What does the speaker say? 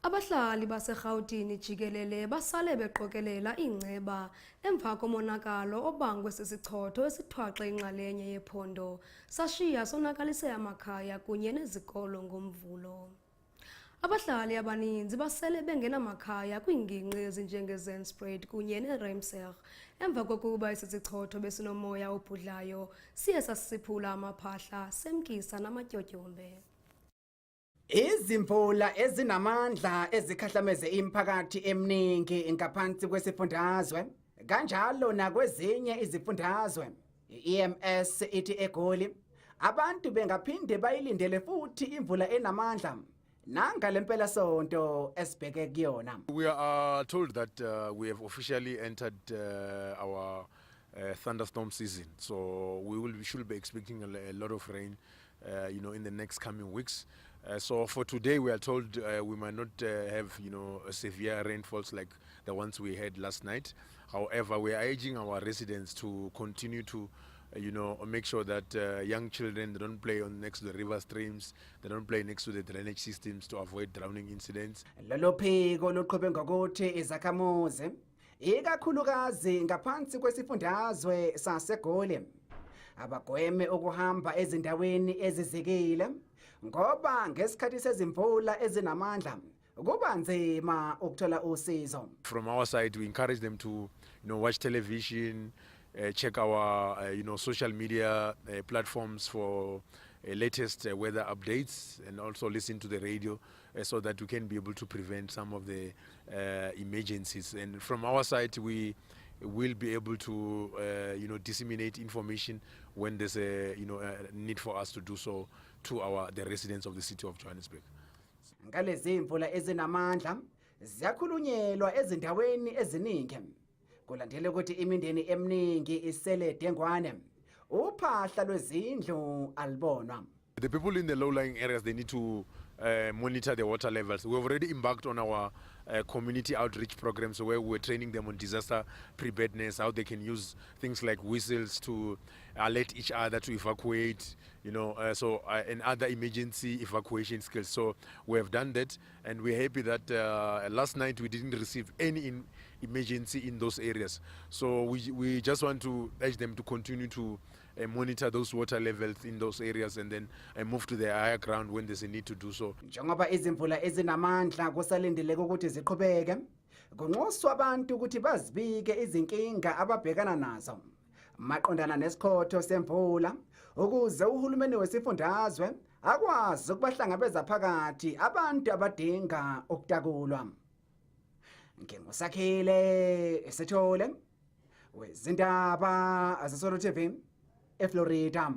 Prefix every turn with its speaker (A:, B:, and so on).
A: Abahlali baseRhawutini jikelele basale beqokelela ingceba emva komonakalo obangwe sisichotho esithwaxe inxalenye yephondo sashiya sonakalise amakhaya kunye nezikolo ngomvulo. Abahlali abaninzi basele bengenamakhaya kwiingingqi ezinjengeZandspruit kunye neRamsar emva kokuba isisichotho besinomoya obhudlayo siye sasiphula amaphahla semkisa namatyotyombe.
B: Izimvula ezinamandla ezikhahlameze imiphakathi eminingi ngaphansi kwesifundazwe kanjalo nakwezinye izifundazwe iEMS ithi eGoli abantu bengaphinde bayilindele futhi imvula enamandla nanga lempela sonto esibheke kuyona.
C: We are told that we have officially entered our thunderstorm season, so we should be expecting a lot of rain in the next coming weeks. So for today we are told we might not have severe rainfalls like the ones we had last night. However, we are urging our residents to continue to make sure that young children, they don't play next to the river streams, they don't play next to the drainage systems to avoid drowning incidents.
B: Lolo phiko luqhube ngokuthi izakhamuzi ikakhulukazi ngaphansi kwesifundazwe saseGoli abagweme ukuhamba ezindaweni ezizikile ngoba ngesikhathi sezimvula ezinamandla kuba nzima ukuthola usizo.
C: From our side, we encourage them to watch television, check our social media platforms for latest weather updates, and also listen to the radio so that we can be able to prevent some of the emergencies. And from our side, we will be able to disseminate information when there's a need for us to do so to the residents of the city of Johannesburg.
B: Ngalezi imvula ezinamandla ziyakhulunyelwa ezindaweni eziningi kulandela ukuthi imindeni eminingi isele dengwane uphahla lwezindlu alibonwa.
C: The people in the low-lying areas, they need to monitor the water levels. We've already embarked on our community outreach programs where we're training them on disaster preparedness, how they can use things like whistles to alert each other to evacuate, and other emergency evacuation skills. So we have done that, and we're happy that last night we didn't receive any emergency in those areas. So we just want to urge them to continue to monitor those water levels in those areas and then move to the higher ground when there's a need to do so.
B: Njengoba izimvula ezinamandla kusalindeleke ukuthi ziqhubeke kunxuswa abantu ukuthi bazibike izinkinga ababhekana nazo maqondana nesikhotho semvula ukuze uhulumeni wesifundazwe akwazi ukubahlangabeza phakathi abantu abadinga ukutakulwa. Sakhile Sithole wezindaba Soweto TV eFlorida.